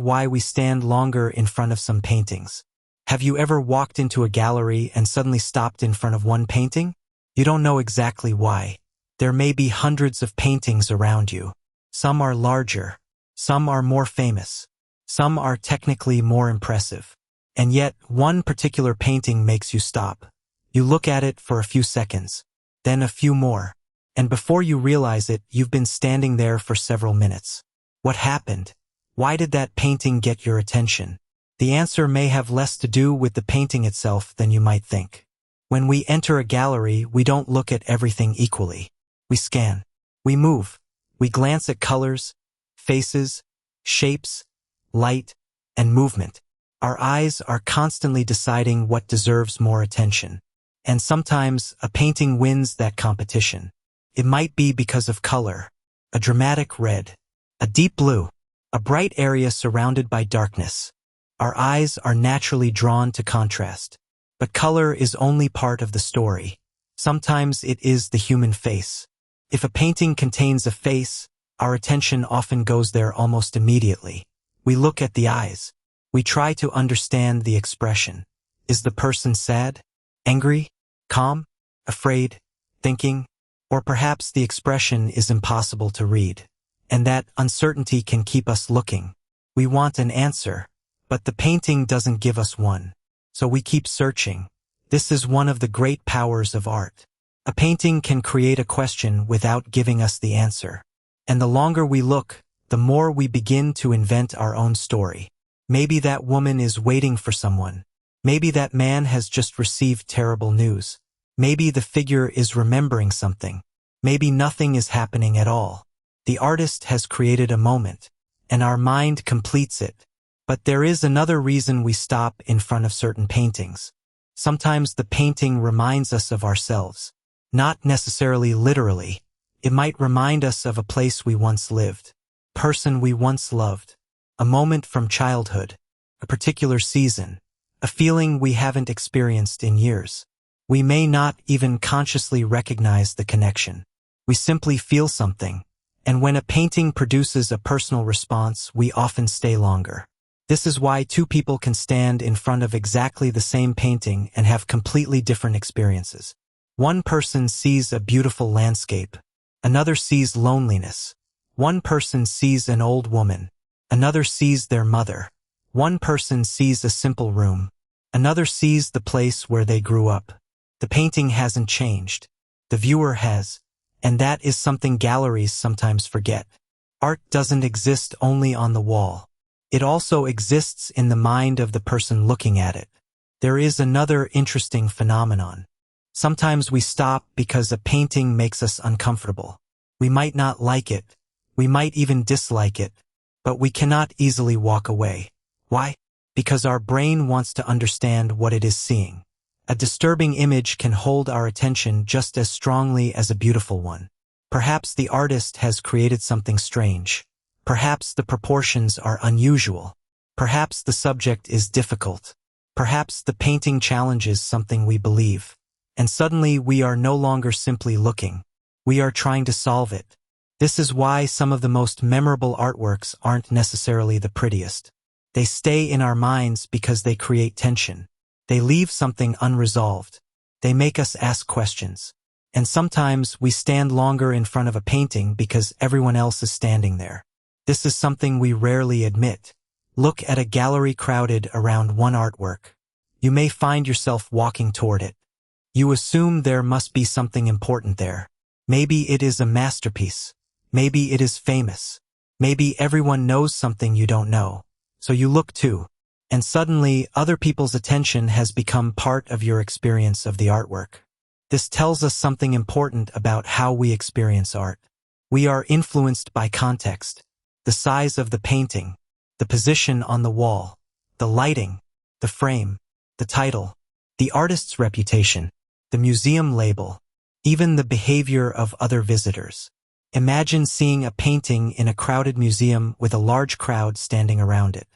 #why we stand longer in front of some paintings. Have you ever walked into a gallery and suddenly stopped in front of one painting? You don't know exactly why. There may be hundreds of paintings around you. Some are larger. Some are more famous. Some are technically more impressive. And yet, one particular painting makes you stop. You look at it for a few seconds, then a few more. And before you realize it, you've been standing there for several minutes. What happened? Why did that painting get your attention? The answer may have less to do with the painting itself than you might think. When we enter a gallery, we don't look at everything equally. We scan. We move. We glance at colors, faces, shapes, light, and movement. Our eyes are constantly deciding what deserves more attention. And sometimes a painting wins that competition. It might be because of color, a dramatic red, a deep blue, a bright area surrounded by darkness. Our eyes are naturally drawn to contrast. But color is only part of the story. Sometimes it is the human face. If a painting contains a face, our attention often goes there almost immediately. We look at the eyes. We try to understand the expression. Is the person sad, angry, calm, afraid, thinking? Or perhaps the expression is impossible to read. And that uncertainty can keep us looking. We want an answer, but the painting doesn't give us one. So we keep searching. This is one of the great powers of art. A painting can create a question without giving us the answer. And the longer we look, the more we begin to invent our own story. Maybe that woman is waiting for someone. Maybe that man has just received terrible news. Maybe the figure is remembering something. Maybe nothing is happening at all. The artist has created a moment, and our mind completes it. But there is another reason we stop in front of certain paintings. Sometimes the painting reminds us of ourselves. Not necessarily literally. It might remind us of a place we once lived, a person we once loved, a moment from childhood, a particular season, a feeling we haven't experienced in years. We may not even consciously recognize the connection. We simply feel something. And when a painting produces a personal response, we often stay longer. This is why two people can stand in front of exactly the same painting and have completely different experiences. One person sees a beautiful landscape. Another sees loneliness. One person sees an old woman. Another sees their mother. One person sees a simple room. Another sees the place where they grew up. The painting hasn't changed. The viewer has. And that is something galleries sometimes forget. Art doesn't exist only on the wall. It also exists in the mind of the person looking at it. There is another interesting phenomenon. Sometimes we stop because a painting makes us uncomfortable. We might not like it. We might even dislike it. But we cannot easily walk away. Why? Because our brain wants to understand what it is seeing. A disturbing image can hold our attention just as strongly as a beautiful one. Perhaps the artist has created something strange. Perhaps the proportions are unusual. Perhaps the subject is difficult. Perhaps the painting challenges something we believe. And suddenly we are no longer simply looking. We are trying to solve it. This is why some of the most memorable artworks aren't necessarily the prettiest. They stay in our minds because they create tension. They leave something unresolved. They make us ask questions. And sometimes we stand longer in front of a painting because everyone else is standing there. This is something we rarely admit. Look at a gallery crowded around one artwork. You may find yourself walking toward it. You assume there must be something important there. Maybe it is a masterpiece. Maybe it is famous. Maybe everyone knows something you don't know. So you look too. And suddenly, other people's attention has become part of your experience of the artwork. This tells us something important about how we experience art. We are influenced by context, the size of the painting, the position on the wall, the lighting, the frame, the title, the artist's reputation, the museum label, even the behavior of other visitors. Imagine seeing a painting in a crowded museum with a large crowd standing around it.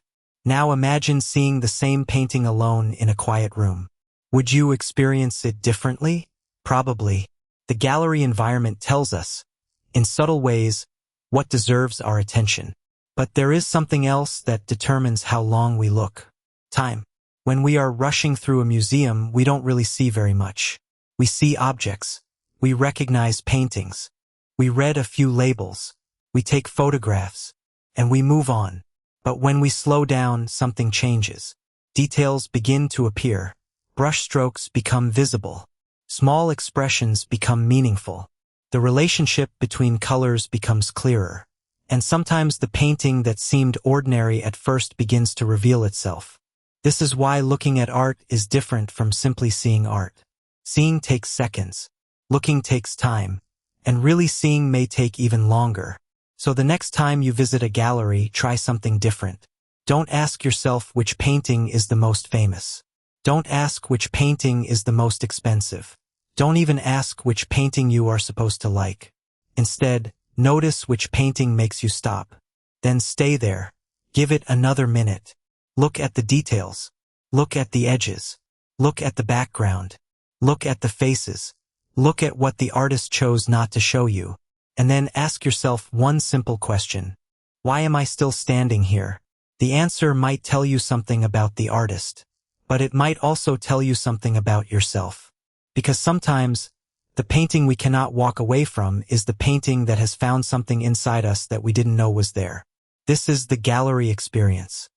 Now imagine seeing the same painting alone in a quiet room. Would you experience it differently? Probably. The gallery environment tells us, in subtle ways, what deserves our attention. But there is something else that determines how long we look. Time. When we are rushing through a museum, we don't really see very much. We see objects. We recognize paintings. We read a few labels. We take photographs. And we move on. But when we slow down, something changes. Details begin to appear. Brushstrokes become visible. Small expressions become meaningful. The relationship between colors becomes clearer. And sometimes the painting that seemed ordinary at first begins to reveal itself. This is why looking at art is different from simply seeing art. Seeing takes seconds. Looking takes time. And really seeing may take even longer. So the next time you visit a gallery, try something different. Don't ask yourself which painting is the most famous. Don't ask which painting is the most expensive. Don't even ask which painting you are supposed to like. Instead, notice which painting makes you stop. Then stay there. Give it another minute. Look at the details. Look at the edges. Look at the background. Look at the faces. Look at what the artist chose not to show you. And then ask yourself one simple question. Why am I still standing here? The answer might tell you something about the artist. But it might also tell you something about yourself. Because sometimes, the painting we cannot walk away from is the painting that has found something inside us that we didn't know was there. This is the gallery experience.